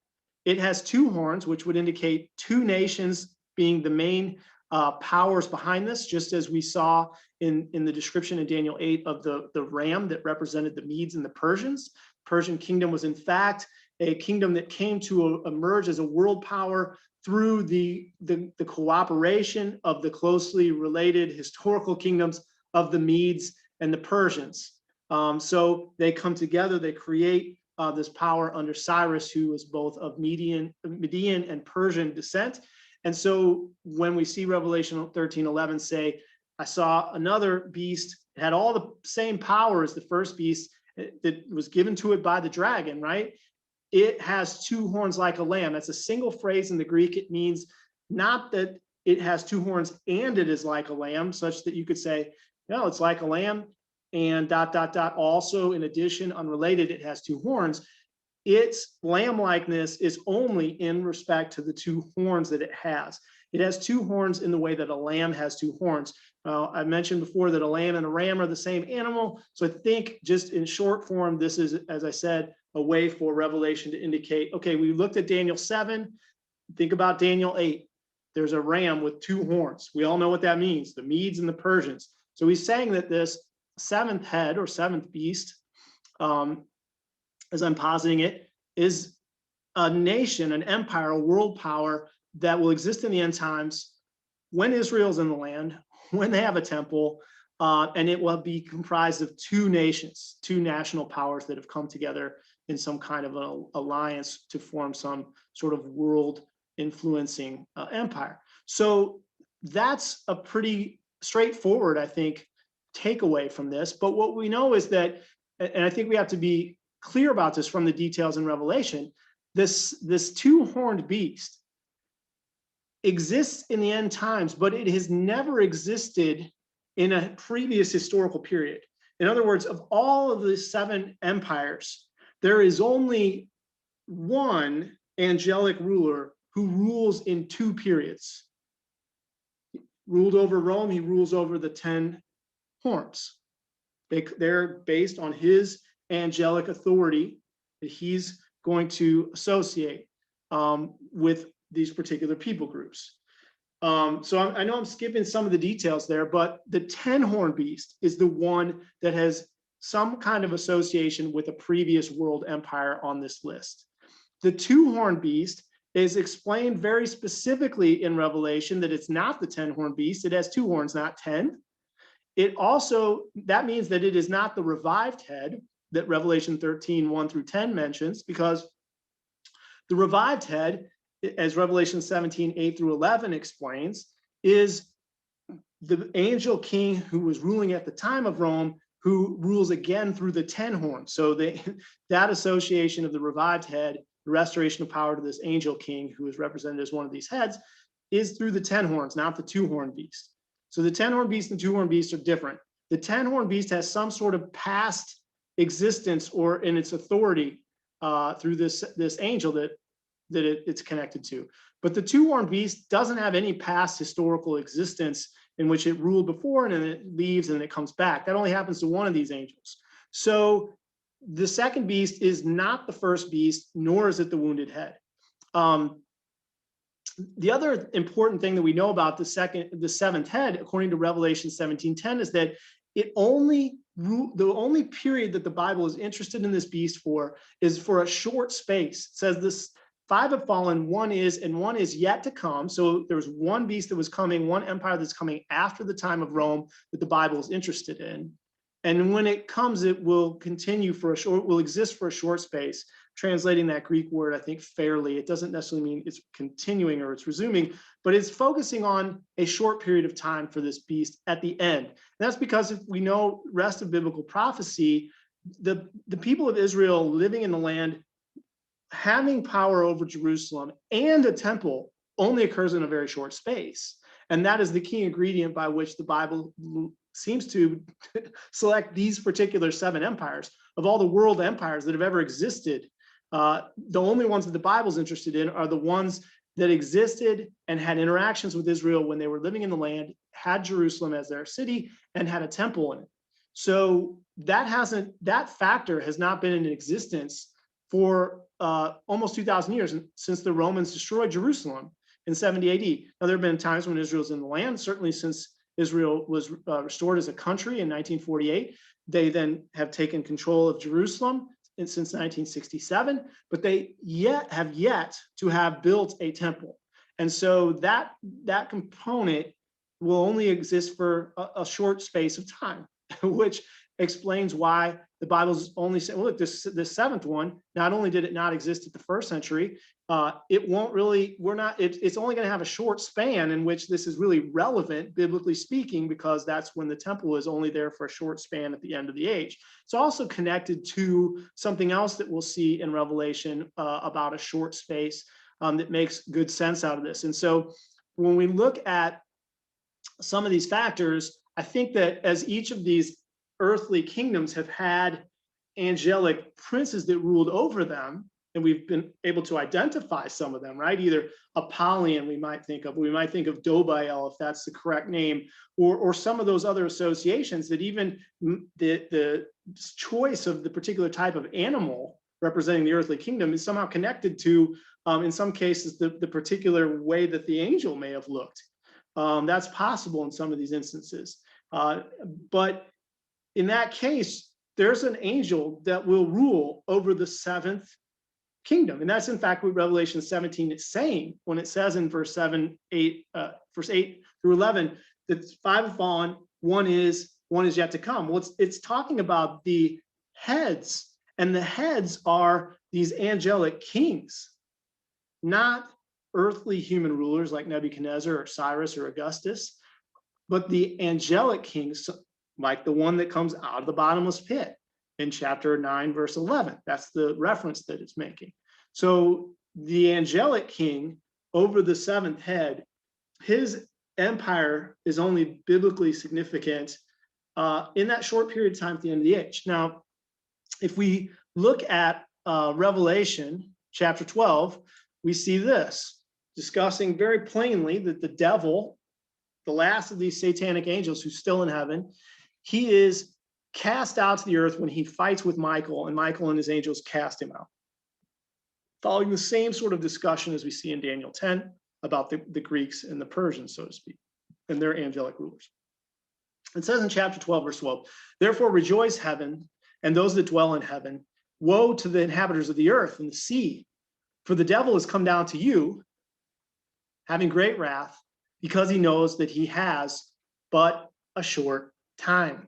It has 2 horns, which would indicate 2 nations being the main powers behind this, just as we saw in the description in Daniel 8 of the ram that represented the Medes and the Persians. Persian kingdom was in fact a kingdom that came to emerge as a world power through the cooperation of the closely related historical kingdoms of the Medes and the Persians. So they come together, they create this power under Cyrus, who is both of Median and Persian descent. And so when we see Revelation 13:11 say, I saw another beast, it had all the same power as the first beast that was given to it by the dragon, right? It has 2 horns like a lamb. That's a single phrase in the Greek. It means not that it has 2 horns and it is like a lamb, such that you could say, no, it's like a lamb and ... Also, in addition, unrelated, it has 2 horns. Its lamb-likeness is only in respect to the 2 horns that it has. It has 2 horns in the way that a lamb has 2 horns. I mentioned before that a lamb and a ram are the same animal. So I think just in short form, this is, as I said, a way for Revelation to indicate, okay, we looked at Daniel 7, think about Daniel 8. there's a ram with two horns. We all know what that means, the Medes and the Persians. So he's saying that this seventh head or seventh beast, as I'm positing it, is a nation, an empire, a world power that will exist in the end times when Israel's in the land, when they have a temple, and it will be comprised of two nations, two national powers that have come together in some kind of an alliance to form some sort of world influencing empire. So that's a pretty straightforward, I think, takeaway from this. But what we know is that, and I think we have to be clear about this from the details in Revelation, this two-horned beast exists in the end times, but it has never existed in a previous historical period. In other words, of all of the seven empires, there is only one angelic ruler who rules in two periods. He ruled over Rome, he rules over the 10 horns. They're based on his angelic authority that he's going to associate with these particular people groups. So I know I'm skipping some of the details there, but the 10-horn beast is the one that has some kind of association with a previous world empire on this list. The two-horn beast is explained very specifically in Revelation that it's not the 10-horn beast. It has two horns, not 10. It also, that means that it is not the revived head that Revelation 13, 1 through 10 mentions, because the revived head, as Revelation 17, 8 through 11 explains, is the angel king who was ruling at the time of Rome, who rules again through the 10 horns. So that association of the revived head, the restoration of power to this angel king, who is represented as one of these heads, is through the 10 horns, not the two-horn beast. So the 10-horn beast and two-horn beast are different. The 10-horn beast has some sort of past existence or in its authority through this angel that it's connected to. But the two-horn beast doesn't have any past historical existence in which it ruled before and then it leaves and it comes back. That only happens to one of these angels. So the second beast is not the first beast, nor is it the wounded head. The other important thing that we know about the seventh head, according to Revelation 17:10, is that the only period that the Bible is interested in this beast for is for a short space. It says this, 5 have fallen, one is, and one is yet to come. So there's one beast that was coming, one empire that's coming after the time of Rome that the Bible is interested in. And when it comes, it will continue for will exist for a short space. Translating that Greek word, I think, fairly, it doesn't necessarily mean it's continuing or it's resuming, but it's focusing on a short period of time for this beast at the end. And that's because if we know rest of biblical prophecy, the people of Israel living in the land, having power over Jerusalem and a temple, only occurs in a very short space. And that is the key ingredient by which the Bible seems to select these particular 7 empires. Of all the world empires that have ever existed, the only ones that the Bible's interested in are the ones that existed and had interactions with Israel when they were living in the land, had Jerusalem as their city, and had a temple in it. So that factor has not been in existence for almost 2,000 years, since the Romans destroyed Jerusalem in 70 AD. Now, there have been times when Israel's in the land, certainly since Israel was restored as a country in 1948. They then have taken control of Jerusalem since 1967, but they have yet to have built a temple. And so that component will only exist for a short space of time, which explains why the Bible's only saying, well, look, this seventh one, not only did it not exist at the first century, it's only going to have a short span in which this is really relevant, biblically speaking, because that's when the temple is only there for a short span at the end of the age. It's also connected to something else that we'll see in Revelation about a short space that makes good sense out of this. And so when we look at some of these factors, I think that as each of these earthly kingdoms have had angelic princes that ruled over them, and we've been able to identify some of them, right? Either Apollyon, we might think of Dobael, if that's the correct name, or some of those other associations that even the choice of the particular type of animal representing the earthly kingdom, is somehow connected to, in some cases, the particular way that the angel may have looked. That's possible in some of these instances. But in that case, there's an angel that will rule over the seventh kingdom. And that's in fact what Revelation 17 is saying when it says in verse 8 through 11, that 5 have fallen, one is yet to come. Well, it's talking about the heads, and the heads are these angelic kings, not earthly human rulers like Nebuchadnezzar or Cyrus or Augustus, but the angelic kings, like the one that comes out of the bottomless pit in chapter 9, verse 11. That's the reference that it's making. So the angelic king over the seventh head, his empire is only biblically significant in that short period of time at the end of the age. Now, if we look at Revelation chapter 12, we see this discussing very plainly that the devil, the last of these satanic angels who's still in heaven, he is cast out to the earth when he fights with Michael, and Michael and his angels cast him out. Following the same sort of discussion as we see in Daniel 10 about the Greeks and the Persians, so to speak, and their angelic rulers. It says in chapter 12, verse 12, therefore rejoice, heaven, and those that dwell in heaven. Woe to the inhabitants of the earth and the sea, for the devil has come down to you, having great wrath, because he knows that he has but a short time.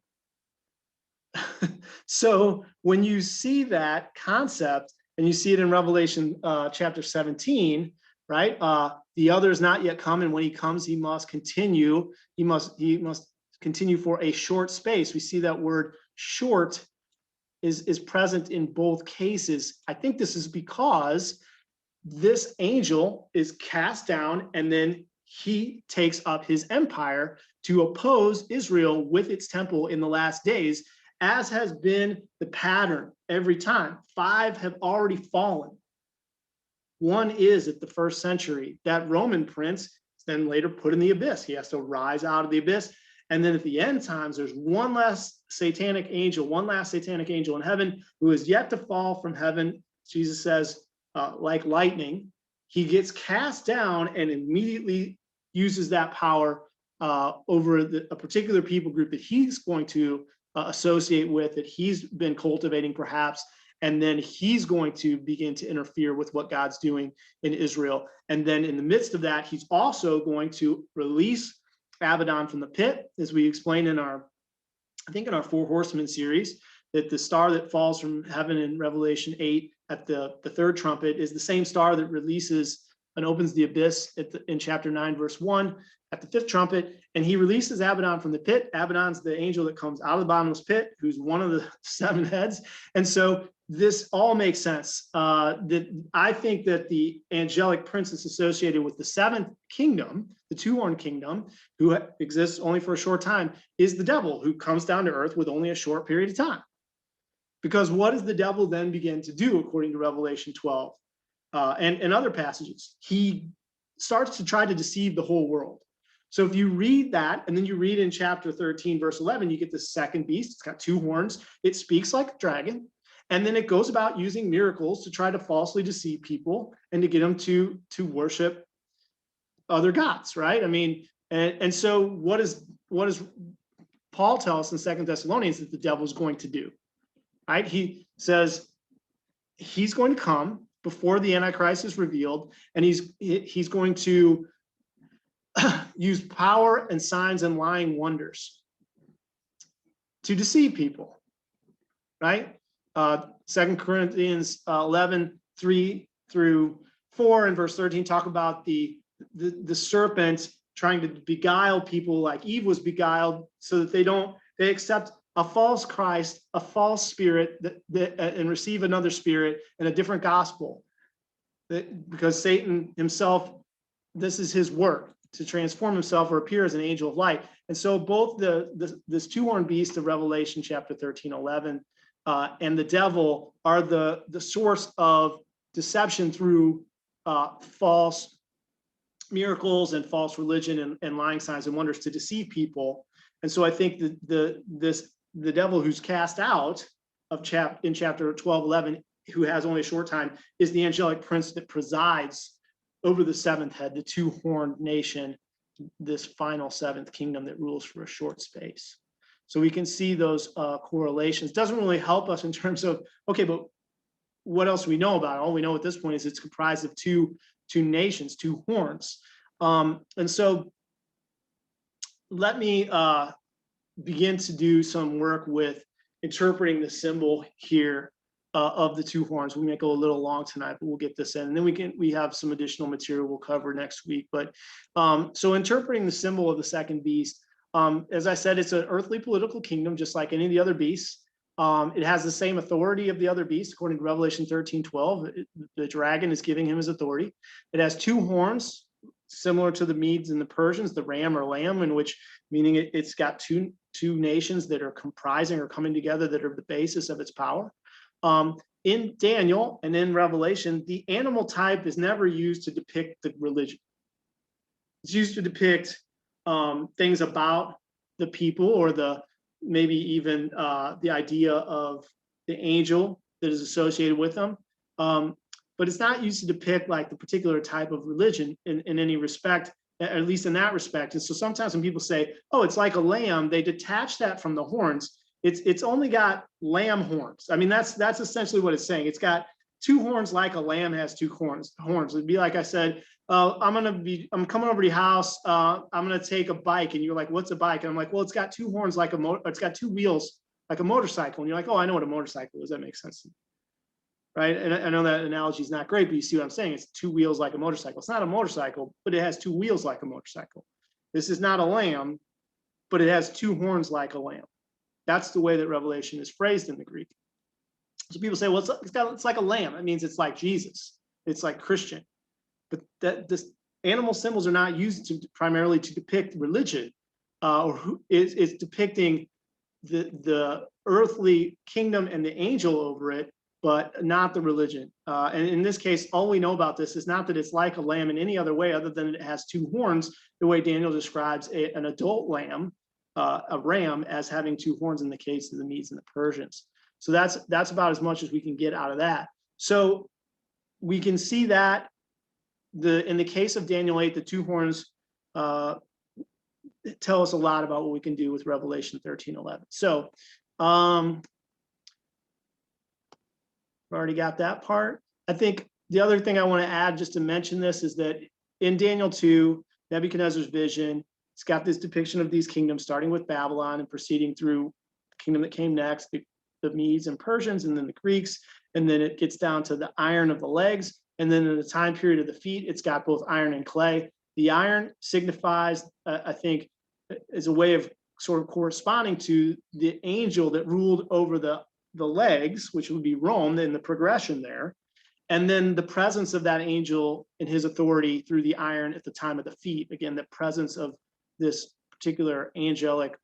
So when you see that concept, and you see it in Revelation chapter 17, right? The other is not yet come, and when he comes, he must continue. He must continue for a short space. We see that word short is present in both cases. I think this is because this angel is cast down, and then he takes up his empire to oppose Israel with its temple in the last days, as has been the pattern every time. 5 have already fallen. 1 is at the first century. That Roman prince is then later put in the abyss. He has to rise out of the abyss. And then at the end times, there's one last satanic angel in heaven who is yet to fall from heaven. Jesus says, like lightning, he gets cast down and immediately uses that power over a particular people group that he's going to associate with, that he's been cultivating perhaps, and then he's going to begin to interfere with what God's doing in Israel. And then in the midst of that, he's also going to release Abaddon from the pit, as we explained in our 4 Horsemen series, that the star that falls from heaven in Revelation 8 at the third trumpet is the same star that releases and opens the abyss in chapter 9, verse 1 at the 5th trumpet, and he releases Abaddon from the pit. Abaddon's the angel that comes out of the bottomless pit, who's one of the 7 heads. And so this all makes sense. That I think that the angelic prince associated with the 7th kingdom, the 2-horned kingdom, who exists only for a short time, is the devil, who comes down to earth with only a short period of time. Because what does the devil then begin to do, according to Revelation 12 and other passages? He starts to try to deceive the whole world. So if you read that, and then you read in chapter 13, verse 11, you get the second beast. It's got 2 horns. It speaks like a dragon. And then it goes about using miracles to try to falsely deceive people and to get them to worship other gods, right? I mean, and so what does Paul tell us in 2 Thessalonians that the devil's going to do, right? He says he's going to come before the Antichrist is revealed, and he's going to use power and signs and lying wonders to deceive people, right? 2 Corinthians 11, 3 through 4 and verse 13 talk about the serpent trying to beguile people like Eve was beguiled, so that they accept a false Christ, a false spirit, and receive another spirit and a different gospel. Because Satan himself, this is his work, to transform himself or appear as an angel of light. And so both this 2-horned beast of Revelation chapter 13, 11, and the devil are the source of deception through false miracles and false religion and lying signs and wonders to deceive people. And so I think that the devil who's cast out in chapter 12, 11 who has only a short time, is the angelic prince that presides over the seventh head, the two-horned nation, this final seventh kingdom that rules for a short space. So we can see those correlations. Doesn't really help us in terms of, okay, but what else do we know about it? All we know at this point is it's comprised of two nations, two horns. And so let me begin to do some work with interpreting the symbol here of the two horns. We may go a little long tonight, but we'll get this in. And then we have some additional material we'll cover next week. But so interpreting the symbol of the second beast, as I said, it's an earthly political kingdom, just like any of the other beasts. It has the same authority of the other beasts, according to Revelation 13:12. The dragon is giving him his authority. It has two horns, similar to the Medes and the Persians, the ram or lamb, in which meaning it's got two nations that are comprising or coming together that are the basis of its power. In Daniel and in Revelation, the animal type is never used to depict the religion. It's used to depict things about the people, or maybe even the idea of the angel that is associated with them. But it's not used to depict like the particular type of religion in any respect, at least in that respect. And so sometimes when people say, oh, it's like a lamb, they detach that from the horns. It's only got lamb horns. I mean, that's essentially what it's saying. It's got two horns like a lamb has two horns. It'd be like I said, I'm coming over to your house. I'm gonna take a bike, and you're like, what's a bike? And I'm like, well, it's got two horns like it's got two wheels like a motorcycle. And you're like, oh, I know what a motorcycle is. That makes sense, right? And I know that analogy is not great, but you see what I'm saying? It's two wheels like a motorcycle. It's not a motorcycle, but it has two wheels like a motorcycle. This is not a lamb, but it has two horns like a lamb. That's the way that Revelation is phrased in the Greek. So people say, well, it's like a lamb. It means it's like Jesus. It's like Christian. But this animal symbols are not used primarily to depict religion, it's depicting the earthly kingdom and the angel over it, but not the religion. And in this case, all we know about this is not that it's like a lamb in any other way other than it has two horns, the way Daniel describes an adult lamb, a ram, as having two horns in the case of the Medes and the Persians. So that's about as much as we can get out of that. So we can see that in the case of Daniel 8, the two horns tell us a lot about what we can do with Revelation 13:11. So I've already got that part. I think the other thing I want to add, just to mention this, is that in Daniel 2, Nebuchadnezzar's vision, it's got this depiction of these kingdoms, starting with Babylon and proceeding through the kingdom that came next, the Medes and Persians, and then the Greeks, and then it gets down to the iron of the legs. And then in the time period of the feet, it's got both iron and clay. The iron signifies, I think, is a way of sort of corresponding to the angel that ruled over the legs, which would be Rome in the progression there. And then the presence of that angel and his authority through the iron at the time of the feet. Again, the presence of this particular angelic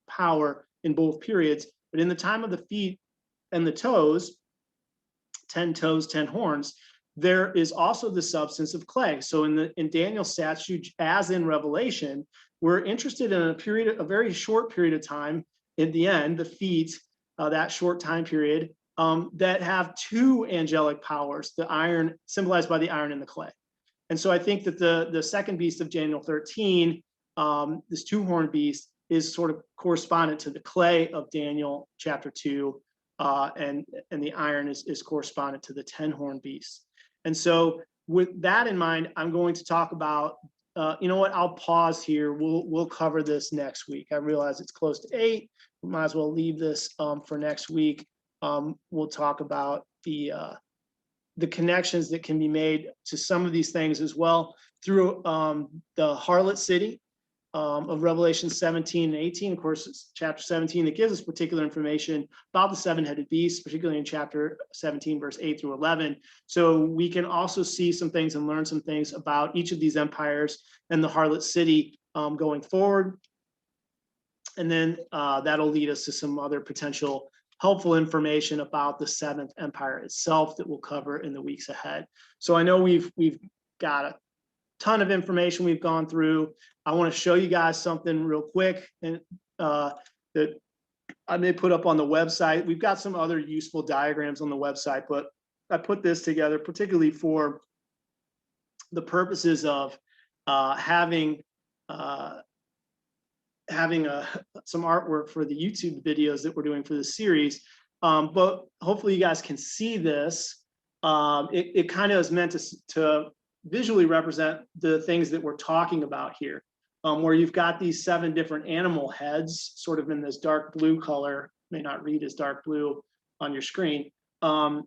power in both periods. But in the time of the feet and the toes, 10 toes, 10 horns, there is also the substance of clay. So in Daniel's statute, as in Revelation, we're interested in a very short period of time in the end, the feet, that short time period, that have two angelic powers, the iron, symbolized by the iron and the clay. And so I think that the second beast of Daniel 13, this two-horned beast, is sort of correspondent to the clay of Daniel chapter 2, and the iron is correspondent to the 10-horned beast. And so with that in mind, I'm going to talk about, you know what, I'll pause here. We'll cover this next week. I realize it's close to 8. We might as well leave this for next week. We'll talk about the connections that can be made to some of these things as well through the harlot city of Revelation 17 and 18. Of course, it's chapter 17 that gives us particular information about the seven-headed beast, particularly in chapter 17, verse 8 through 11. So we can also see some things and learn some things about each of these empires and the harlot city going forward. And then that'll lead us to some other potential helpful information about the seventh empire itself that we'll cover in the weeks ahead. So I know we've got a ton of information we've gone through. I want to show you guys something real quick, and that I may put up on the website. We've got some other useful diagrams on the website, but I put this together particularly for the purposes of having some artwork for the YouTube videos that we're doing for this series. But hopefully you guys can see this. It kind of is meant to visually represent the things that we're talking about here, where you've got these 7 different animal heads, sort of in this dark blue color, may not read as dark blue on your screen. And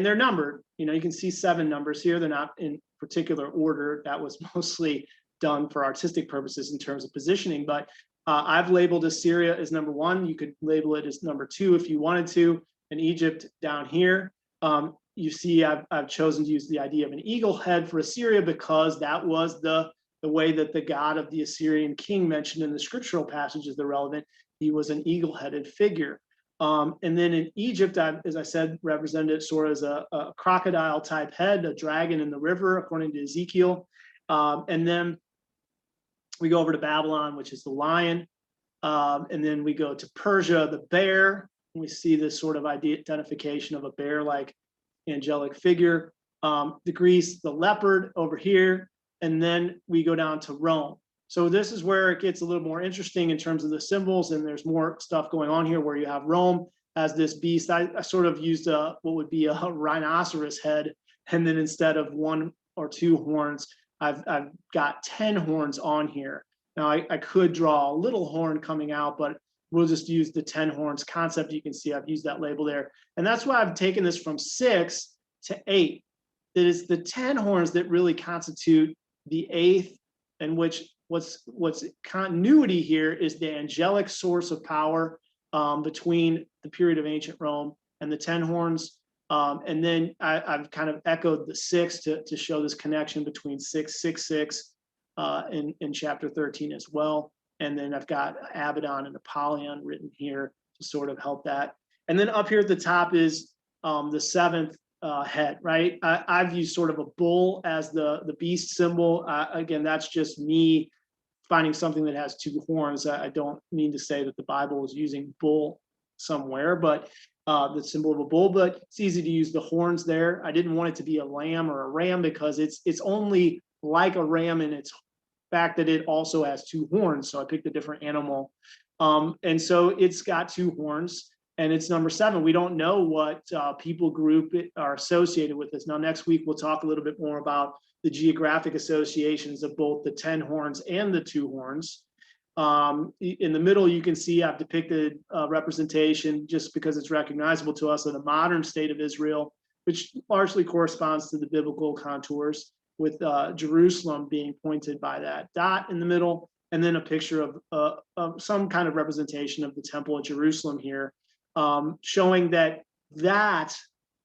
they're numbered. You can see 7 numbers here. They're not in particular order. That was mostly done for artistic purposes in terms of positioning, but I've labeled Assyria as number 1. You could label it as number 2 if you wanted to, and Egypt down here. You see I've chosen to use the idea of an eagle head for Assyria because that was the way that the god of the Assyrian king mentioned in the scriptural passages that are relevant. He was an eagle-headed figure. And then in Egypt, as I said, represented sort of as a crocodile type head, a dragon in the river, according to Ezekiel. And then we go over to Babylon, which is the lion. And then we go to Persia, the bear. We see this sort of identification of a bear-like angelic figure. The Greece, the leopard over here. And then we go down to Rome. So this is where it gets a little more interesting in terms of the symbols, and there's more stuff going on here where you have Rome as this beast. I sort of used what would be a rhinoceros head, and then instead of 1 or 2 horns, I've got 10 horns on here. Now I could draw a little horn coming out, but we'll just use the 10 horns concept. You can see I've used that label there. And that's why I've taken this from 6 to 8. That is the 10 horns that really constitute the 8th, and which what's continuity here is the angelic source of power between the period of ancient Rome and the 10 horns. And then I've kind of echoed the 6 to show this connection between 666 in chapter 13 as well. And then I've got Abaddon and Apollyon written here to sort of help that. And then up here at the top is the 7th head, right? I've used sort of a bull as the beast symbol. Again, that's just me finding something that has 2 horns. I don't mean to say that the Bible is using bull somewhere, but the symbol of a bull, but it's easy to use the horns there. I didn't want it to be a lamb or a ram because it's only like a ram in its fact that it also has 2 horns. So I picked a different animal. And so it's got 2 horns. And it's number 7. We don't know what people group are associated with this. Now, next week, we'll talk a little bit more about the geographic associations of both the 10 horns and the 2 horns. In the middle, you can see I've depicted a representation just because it's recognizable to us of the modern state of Israel, which largely corresponds to the biblical contours, with Jerusalem being pointed by that dot in the middle, and then a picture of some kind of representation of the Temple of Jerusalem here. Showing that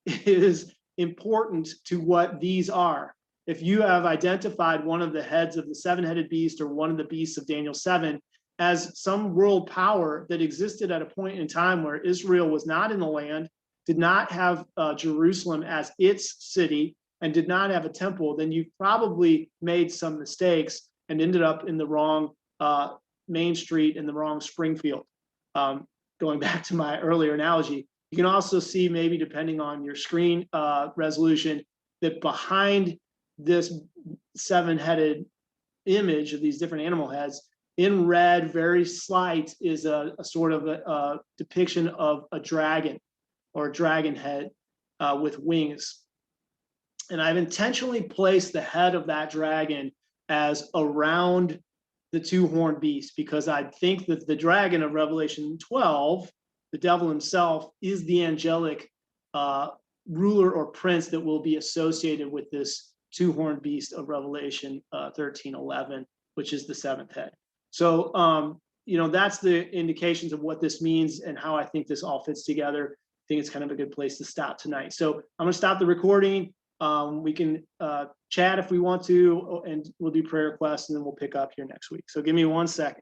is important to what these are. If you have identified one of the heads of the 7-headed beast or one of the beasts of Daniel 7 as some world power that existed at a point in time where Israel was not in the land, did not have Jerusalem as its city, and did not have a temple, then you've probably made some mistakes and ended up in the wrong Main Street in the wrong Springfield. Going back to my earlier analogy, you can also see, maybe depending on your screen resolution, that behind this 7-headed image of these different animal heads, in red, very slight, is a sort of a depiction of a dragon or a dragon head with wings. And I've intentionally placed the head of that dragon as around the 2-horned beast, because I think that the dragon of Revelation 12, the devil himself, is the angelic ruler or prince that will be associated with this 2-horned beast of Revelation 13:11, which is the 7th head. So, that's the indications of what this means and how I think this all fits together. I think it's kind of a good place to stop tonight. So I'm going to stop the recording. We can chat if we want to, and we'll do prayer requests, and then we'll pick up here next week. So give me 1 second.